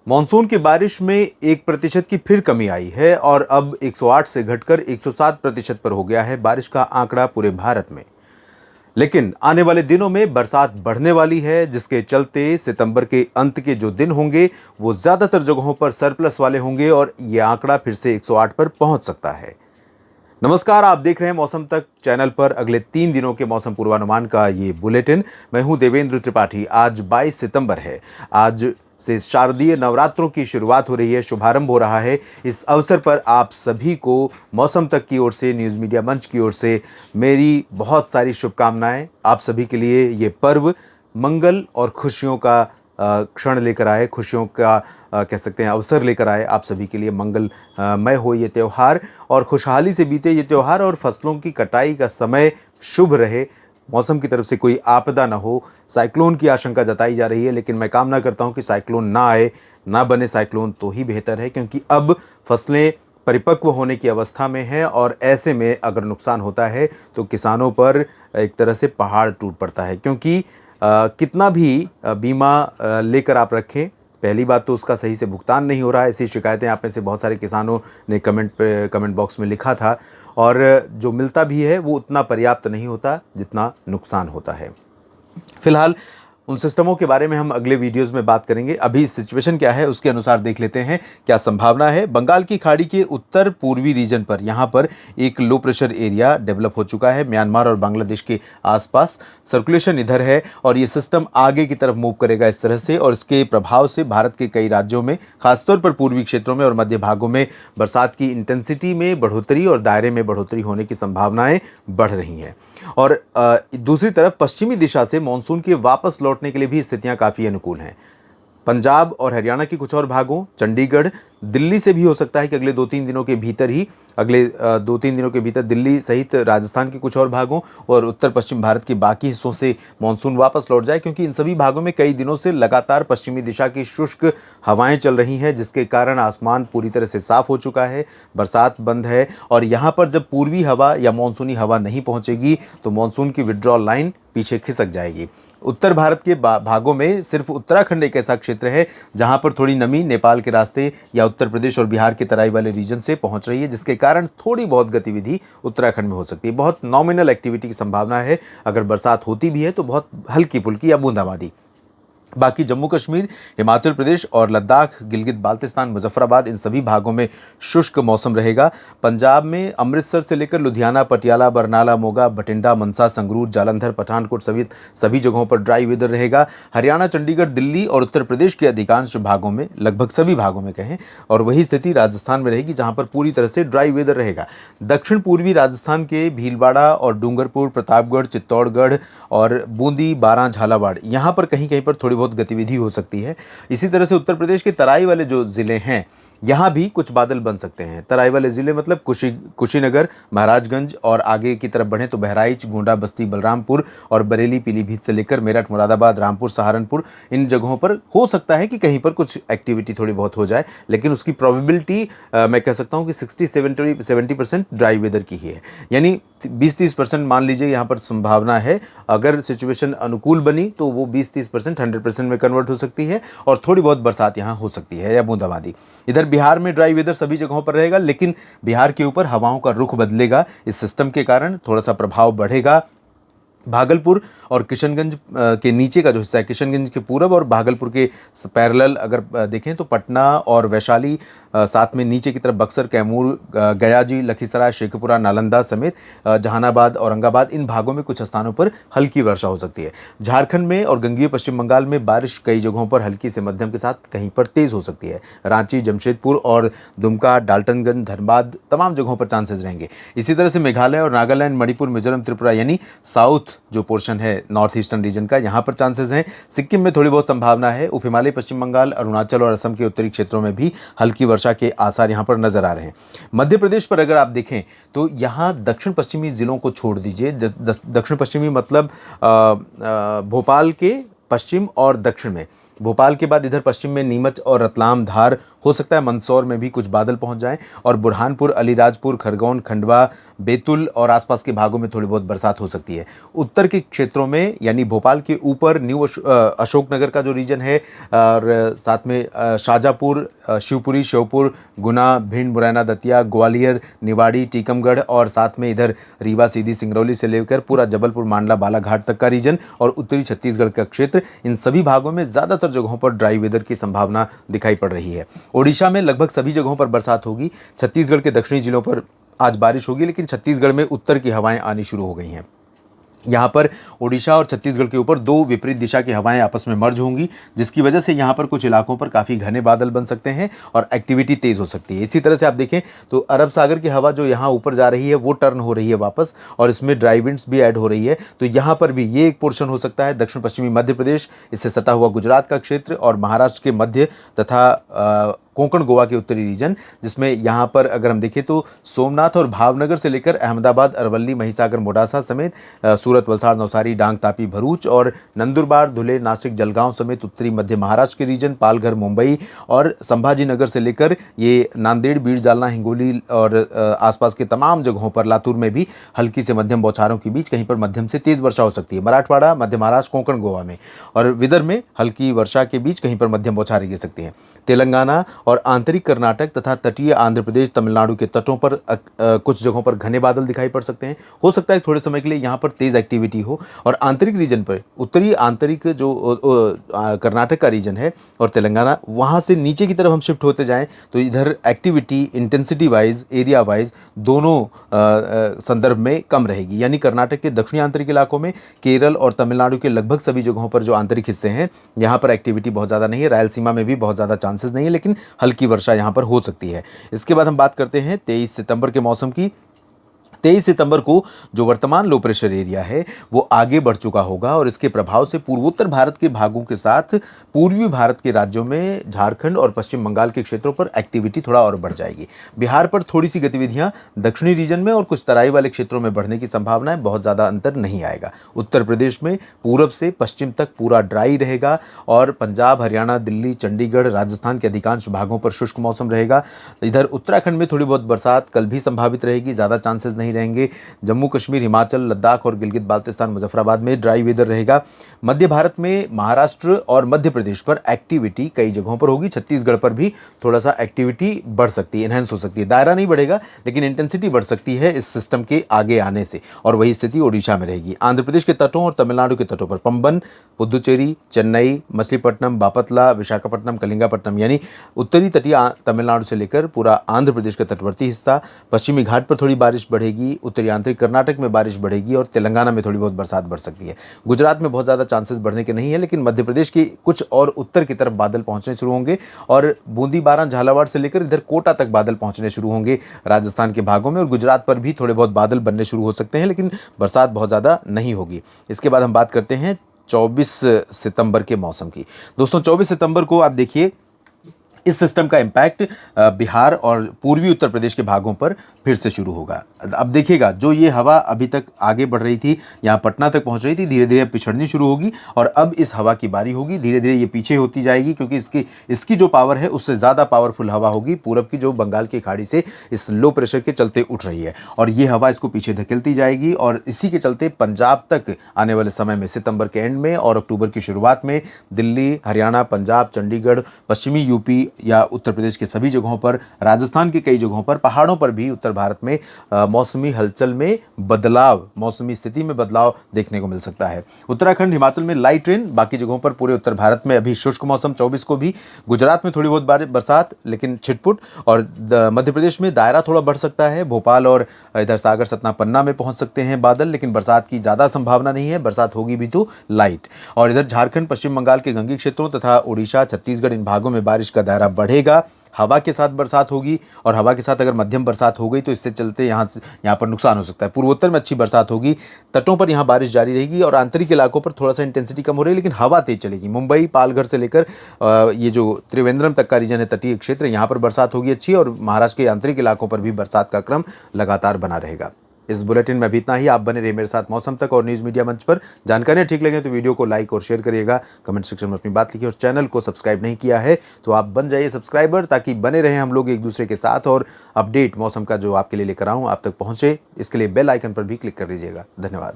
Monsoon की बारिश में 1% की फिर कमी आई है और अब 108 से घटकर 107% पर हो गया है बारिश का आंकड़ा पूरे भारत में। लेकिन आने वाले दिनों में बरसात बढ़ने वाली है, जिसके चलते सितंबर के अंत के जो दिन होंगे वो ज्यादातर जगहों पर सरप्लस वाले होंगे और ये आंकड़ा फिर से 108 पर पहुंच सकता है। नमस्कार, आप देख रहे हैं मौसम तक चैनल पर अगले 3 दिनों के मौसम पूर्वानुमान का ये बुलेटिन। मैं हूं देवेंद्र त्रिपाठी। आज 22 सितंबर है। आज से शारदीय नवरात्रों की शुरुआत हो रही है, शुभारंभ हो रहा है। इस अवसर पर आप सभी को मौसम तक की ओर से, न्यूज़ मीडिया मंच की ओर से मेरी बहुत सारी शुभकामनाएं। आप सभी के लिए ये पर्व मंगल और खुशियों का क्षण लेकर आए, खुशियों का कह सकते हैं अवसर लेकर आए। आप सभी के लिए मंगलमय हो ये त्यौहार और खुशहाली से बीते ये त्यौहार और फसलों की कटाई का समय शुभ रहे। मौसम की तरफ से कोई आपदा ना हो। साइक्लोन की आशंका जताई जा रही है, लेकिन मैं कामना करता हूं कि साइक्लोन ना आए, ना बने साइक्लोन तो ही बेहतर है, क्योंकि अब फसलें परिपक्व होने की अवस्था में हैं और ऐसे में अगर नुकसान होता है तो किसानों पर एक तरह से पहाड़ टूट पड़ता है। क्योंकि कितना भी बीमा लेकर आप रखें, पहली बात तो उसका सही से भुगतान नहीं हो रहा है। ऐसी शिकायतें आप में से बहुत सारे किसानों ने कमेंट बॉक्स में लिखा था, और जो मिलता भी है वो उतना पर्याप्त नहीं होता जितना नुकसान होता है। फिलहाल उन सिस्टमों के बारे में हम अगले वीडियोस में बात करेंगे। अभी सिचुएशन क्या है उसके अनुसार देख लेते हैं क्या संभावना है। बंगाल की खाड़ी के उत्तर पूर्वी रीजन पर यहाँ पर एक लो प्रेशर एरिया डेवलप हो चुका है। म्यांमार और बांग्लादेश के आसपास सर्कुलेशन इधर है और ये सिस्टम आगे की तरफ मूव करेगा इस तरह से, और इसके प्रभाव से भारत के कई राज्यों में, खासतौर पर पूर्वी क्षेत्रों में और मध्य भागों में बरसात की इंटेंसिटी में बढ़ोतरी और दायरे में बढ़ोतरी होने की संभावनाएं बढ़ रही हैं। और दूसरी तरफ पश्चिमी दिशा से मानसून के वापस लौटने के लिए भी स्थितियां काफ़ी अनुकूल हैं। पंजाब और हरियाणा के कुछ और भागों, चंडीगढ़, दिल्ली से भी हो सकता है कि अगले 2-3 दिनों के भीतर ही, अगले 2-3 दिनों के भीतर दिल्ली सहित राजस्थान के कुछ और भागों और उत्तर पश्चिम भारत के बाकी हिस्सों से मानसून वापस लौट जाए, क्योंकि इन सभी भागों में कई दिनों से लगातार पश्चिमी दिशा की शुष्क हवाएं चल रही हैं, जिसके कारण आसमान पूरी तरह से साफ हो चुका है, बरसात बंद है। और यहाँ पर जब पूर्वी हवा या मानसूनी हवा नहीं पहुँचेगी तो मानसून की विड्रॉल लाइन पीछे खिसक जाएगी। उत्तर भारत के भागों में सिर्फ उत्तराखंड एक ऐसा क्षेत्र है जहां पर थोड़ी नमी नेपाल के रास्ते या उत्तर प्रदेश और बिहार के तराई वाले रीजन से पहुंच रही है, जिसके कारण थोड़ी बहुत गतिविधि उत्तराखंड में हो सकती है। बहुत नॉमिनल एक्टिविटी की संभावना है। अगर बरसात होती भी है तो बहुत हल्की फुल्की या बूंदाबांदी। बाकी जम्मू कश्मीर, हिमाचल प्रदेश और लद्दाख, गिलगित बाल्तिस्तान, मुजफ्फराबाद, इन सभी भागों में शुष्क मौसम रहेगा। पंजाब में अमृतसर से लेकर लुधियाना, पटियाला, बरनाला, मोगा, बठिंडा, मनसा, संगरूर, जालंधर, पठानकोट सहित सभी जगहों पर ड्राई वेदर रहेगा। हरियाणा, चंडीगढ़, दिल्ली और उत्तर प्रदेश के अधिकांश भागों में, लगभग सभी भागों में कहें, और वही स्थिति राजस्थान में रहेगी जहां पर पूरी तरह से ड्राई वेदर रहेगा। दक्षिण पूर्वी राजस्थान के भीलवाड़ा और डूंगरपुर, प्रतापगढ़, चित्तौड़गढ़ और बूंदी, बारां, झालावाड़, यहाँ पर कहीं कहीं पर थोड़ी बहुत गतिविधि हो सकती है। इसी तरह से उत्तर प्रदेश के तराई वाले जो ज़िले हैं, यहाँ भी कुछ बादल बन सकते हैं। तराई वाले ज़िले मतलब कुशीनगर, महाराजगंज और आगे की तरफ बढ़ें तो बहराइच, गोंडा, बस्ती, बलरामपुर और बरेली, पीलीभीत से लेकर मेरठ, मुरादाबाद, रामपुर, सहारनपुर, इन जगहों पर हो सकता है कि कहीं पर कुछ एक्टिविटी थोड़ी बहुत हो जाए, लेकिन उसकी प्रोबेबिलिटी मैं कह सकता हूँ कि 60-70% ड्राई वेदर की ही है। यानी 20-30% मान लीजिए यहाँ पर संभावना है। अगर सिचुएशन अनुकूल बनी तो वो 20-30% 100% में कन्वर्ट हो सकती है और थोड़ी बहुत बरसात यहाँ हो सकती है या बूंदाबांदी। इधर बिहार में ड्राई वेदर सभी जगहों पर रहेगा, लेकिन बिहार के ऊपर हवाओं का रुख बदलेगा। इस सिस्टम के कारण थोड़ा सा प्रभाव बढ़ेगा। भागलपुर और किशनगंज के नीचे का जो हिस्सा है, किशनगंज के पूरब और भागलपुर के पैरेलल अगर देखें तो पटना और वैशाली, साथ में नीचे की तरफ बक्सर, कैमूर, गयाजी, लखीसराय, शेखपुरा, नालंदा समेत जहानाबाद, औरंगाबाद, इन भागों में कुछ स्थानों पर हल्की वर्षा हो सकती है। झारखंड में और गंगीय पश्चिम बंगाल में बारिश कई जगहों पर हल्की से मध्यम के साथ कहीं पर तेज़ हो सकती है। रांची, जमशेदपुर और दुमका, डाल्टनगंज, धनबाद, तमाम जगहों पर चांसेस रहेंगे। इसी तरह से मेघालय और नागालैंड, मणिपुर, मिजोरम, त्रिपुरा यानी साउथ जो पोर्शन है नॉर्थ ईस्टर्न रीजन का, यहाँ पर चांसेस हैं। सिक्किम में थोड़ी बहुत संभावना है। उप हिमालय, पश्चिम बंगाल, अरुणाचल और असम के उत्तरी क्षेत्रों में भी हल्की वर्षा के आसार यहाँ पर नजर आ रहे हैं। मध्य प्रदेश पर अगर आप देखें तो यहाँ दक्षिण पश्चिमी जिलों को छोड़ दीजिए। दक्षिण पश्चिमी मतलब भोपाल के पश्चिम और दक्षिण में, भोपाल के बाद इधर पश्चिम में नीमच और रतलाम, धार, हो सकता है मंदसौर में भी कुछ बादल पहुंच जाएं और बुरहानपुर, अलीराजपुर, खरगोन, खंडवा, बैतूल और आसपास के भागों में थोड़ी बहुत बरसात हो सकती है। उत्तर के क्षेत्रों में यानी भोपाल के ऊपर अशोकनगर का जो रीजन है और साथ में शाजापुर, शिवपुरी, श्योपुर, गुना, भिंड, मुरैना, दतिया, ग्वालियर, निवाड़ी, टीकमगढ़ और साथ में इधर रीवा, सीधी, सिंगरौली से लेकर पूरा जबलपुर, मांडला, बालाघाट तक का रीजन और उत्तरी छत्तीसगढ़ का क्षेत्र, इन सभी भागों में ज़्यादातर जगहों पर ड्राई वेदर की संभावना दिखाई पड़ रही है। ओडिशा में लगभग सभी जगहों पर बरसात होगी। छत्तीसगढ़ के दक्षिणी जिलों पर आज बारिश होगी, लेकिन छत्तीसगढ़ में उत्तर की हवाएं आनी शुरू हो गई हैं। यहाँ पर ओडिशा और छत्तीसगढ़ के ऊपर दो विपरीत दिशा की हवाएं आपस में मर्ज होंगी, जिसकी वजह से यहाँ पर कुछ इलाकों पर काफ़ी घने बादल बन सकते हैं और एक्टिविटी तेज़ हो सकती है। इसी तरह से आप देखें तो अरब सागर की हवा जो यहाँ ऊपर जा रही है वो टर्न हो रही है वापस और इसमें ड्राई विंड्स भी ऐड हो रही है। तो यहाँ पर भी ये एक पोर्शन हो सकता है दक्षिण पश्चिमी मध्य प्रदेश, इससे सटा हुआ गुजरात का क्षेत्र और महाराष्ट्र के मध्य तथा कोंकण, गोवा के उत्तरी रीजन, जिसमें यहाँ पर अगर हम देखें तो सोमनाथ और भावनगर से लेकर अहमदाबाद, अरवली, महिसागर, मोडासा समेत सूरत, वलसाड़, नवसारी, डांग, तापी, भरूच और नंदुरबार, धुले, नासिक, जलगांव समेत उत्तरी मध्य महाराष्ट्र के रीजन, पालघर, मुंबई और संभाजी नगर से लेकर ये नांदेड़, बीड़, जालना, हिंगोली और आसपास के तमाम जगहों पर, लातूर में भी हल्की से मध्यम बौछारों के बीच कहीं पर मध्यम से तेज वर्षा हो सकती है। मराठवाड़ा, मध्य महाराष्ट्र, कोंकण, गोवा में और विदर्भ में हल्की वर्षा के बीच कहीं पर मध्यम बौछारें गिर सकती हैं। तेलंगाना और आंतरिक कर्नाटक तथा तटीय आंध्र प्रदेश, तमिलनाडु के तटों पर कुछ जगहों पर घने बादल दिखाई पड़ सकते हैं। हो सकता है थोड़े समय के लिए यहाँ पर तेज एक्टिविटी हो और आंतरिक रीजन पर उत्तरी आंतरिक जो कर्नाटक का रीजन है और तेलंगाना, वहाँ से नीचे की तरफ हम शिफ्ट होते जाएं तो इधर activity intensity wise, area wise दोनों संदर्भ में कम रहेगी। यानी कर्नाटक के दक्षिणी आंतरिक इलाकों में, केरल और तमिलनाडु के लगभग सभी जगहों पर जो आंतरिक हिस्से हैं यहाँ पर एक्टिविटी बहुत ज़्यादा नहीं है। रायलसीमा में भी बहुत ज़्यादा चांसेस नहीं है, लेकिन हल्की वर्षा यहाँ पर हो सकती है। इसके बाद हम बात करते हैं 23 सितंबर के मौसम की। 23 सितंबर को जो वर्तमान लो प्रेशर एरिया है वो आगे बढ़ चुका होगा और इसके प्रभाव से पूर्वोत्तर भारत के भागों के साथ पूर्वी भारत के राज्यों में, झारखंड और पश्चिम बंगाल के क्षेत्रों पर एक्टिविटी थोड़ा और बढ़ जाएगी। बिहार पर थोड़ी सी गतिविधियां दक्षिणी रीजन में और कुछ तराई वाले क्षेत्रों में बढ़ने की संभावना है, बहुत ज़्यादा अंतर नहीं आएगा। उत्तर प्रदेश में पूरब से पश्चिम तक पूरा ड्राई रहेगा और पंजाब, हरियाणा, दिल्ली, चंडीगढ़, राजस्थान के अधिकांश भागों पर शुष्क मौसम रहेगा। इधर उत्तराखंड में थोड़ी बहुत बरसात कल भी संभावित रहेगी, ज़्यादा चांसेस नहीं रहेंगे। जम्मू कश्मीर, हिमाचल, लद्दाख और गिलगित बाल्तिस्तान, मुजफ्फराबाद में ड्राई वेदर रहेगा। मध्य भारत में महाराष्ट्र और मध्य प्रदेश पर एक्टिविटी कई जगहों पर होगी। छत्तीसगढ़ पर भी थोड़ा सा एक्टिविटी बढ़ सकती है, इनहेंस हो सकती है। दायरा नहीं बढ़ेगा लेकिन इंटेंसिटी बढ़ सकती है इस सिस्टम के आगे आने से और वही स्थिति ओडिशा में रहेगी। आंध्र प्रदेश के तटों और तमिलनाडु के तटों पर पंबन, पुदुचेरी, चेन्नई, मछलीपट्टनम, बापतला, विशाखापट्टनम, कलिंगापट्टनम यानी उत्तरी तटीय तमिलनाडु से लेकर पूरा आंध्र प्रदेश का तटवर्ती हिस्सा, पश्चिमी घाट पर थोड़ी बारिश बढ़ेगी। उत्तरी आंतरिक कर्नाटक में बारिश बढ़ेगी और तेलंगाना में थोड़ी बहुत बरसात बढ़ सकती है। गुजरात में बहुत ज़्यादा चांसेस बढ़ने के नहीं है, लेकिन मध्य प्रदेश की कुछ और उत्तर की तरफ बादल पहुंचने शुरू होंगे और बूंदी, बारां, झालावाड़ से लेकर इधर कोटा तक बादल पहुंचने शुरू होंगे राजस्थान के भागों में और गुजरात पर भी थोड़े बहुत बादल बनने शुरू हो सकते हैं, लेकिन बरसात बहुत ज़्यादा नहीं होगी। इसके बाद हम बात करते हैं 24 सितंबर के मौसम की। दोस्तों 24 सितंबर को आप देखिए इस सिस्टम का इम्पैक्ट बिहार और पूर्वी उत्तर प्रदेश के भागों पर फिर से शुरू होगा। अब देखिएगा जो ये हवा अभी तक आगे बढ़ रही थी, यहाँ पटना तक पहुँच रही थी, धीरे धीरे पिछड़नी शुरू होगी और अब इस हवा की बारी होगी। धीरे धीरे ये पीछे होती जाएगी क्योंकि इसकी जो पावर है उससे ज़्यादा पावरफुल हवा होगी पूरब की, जो बंगाल की खाड़ी से इस लो प्रेशर के चलते उठ रही है और ये हवा इसको पीछे धकेलती जाएगी और इसी के चलते पंजाब तक आने वाले समय में, सितंबर के एंड में और अक्टूबर की शुरुआत में दिल्ली, हरियाणा, पंजाब, चंडीगढ़, पश्चिमी यूपी या उत्तर प्रदेश के सभी जगहों पर, राजस्थान के कई जगहों पर, पहाड़ों पर भी उत्तर भारत में मौसमी हलचल में बदलाव, मौसमी स्थिति में बदलाव देखने को मिल सकता है। उत्तराखंड, हिमाचल में लाइट रेन, बाकी जगहों पर पूरे उत्तर भारत में अभी शुष्क मौसम। 24 को भी गुजरात में थोड़ी बहुत बरसात लेकिन छिटपुट और मध्य प्रदेश में दायरा थोड़ा बढ़ सकता है। भोपाल और इधर सागर, सतना, पन्ना में पहुंच सकते हैं बादल, लेकिन बरसात की ज़्यादा संभावना नहीं है। बरसात होगी भी तो लाइट। और इधर झारखंड, पश्चिम बंगाल के गंगे क्षेत्रों तथा उड़ीसा, छत्तीसगढ़, इन भागों में बारिश का दायरा बढ़ेगा। हवा के साथ बरसात होगी और हवा के साथ अगर मध्यम बरसात हो गई तो इससे चलते यहाँ पर नुकसान हो सकता है। पूर्वोत्तर में अच्छी बरसात होगी, तटों पर यहाँ बारिश जारी रहेगी और आंतरिक इलाकों पर थोड़ा सा इंटेंसिटी कम हो रही है, लेकिन हवा तेज चलेगी। मुंबई, पालघर से लेकर ये जो त्रिवेंद्रम तक का रीजन है, तटीय क्षेत्र, यहाँ पर बरसात होगी अच्छी और महाराष्ट्र के आंतरिक इलाकों पर भी बरसात का क्रम लगातार बना रहेगा। इस बुलेटिन में अभी इतना ही। आप बने रहिए मेरे साथ मौसम तक और न्यूज़ मीडिया मंच पर। जानकारियाँ ठीक लगे तो वीडियो को लाइक और शेयर करिएगा, कमेंट सेक्शन में अपनी बात लिखिए और चैनल को सब्सक्राइब नहीं किया है तो आप बन जाइए सब्सक्राइबर, ताकि बने रहें हम लोग एक दूसरे के साथ और अपडेट मौसम का जो आपके लिए लेकर आऊँ आप तक पहुँचे। इसके लिए बेल आइकन पर भी क्लिक कर दीजिएगा। धन्यवाद।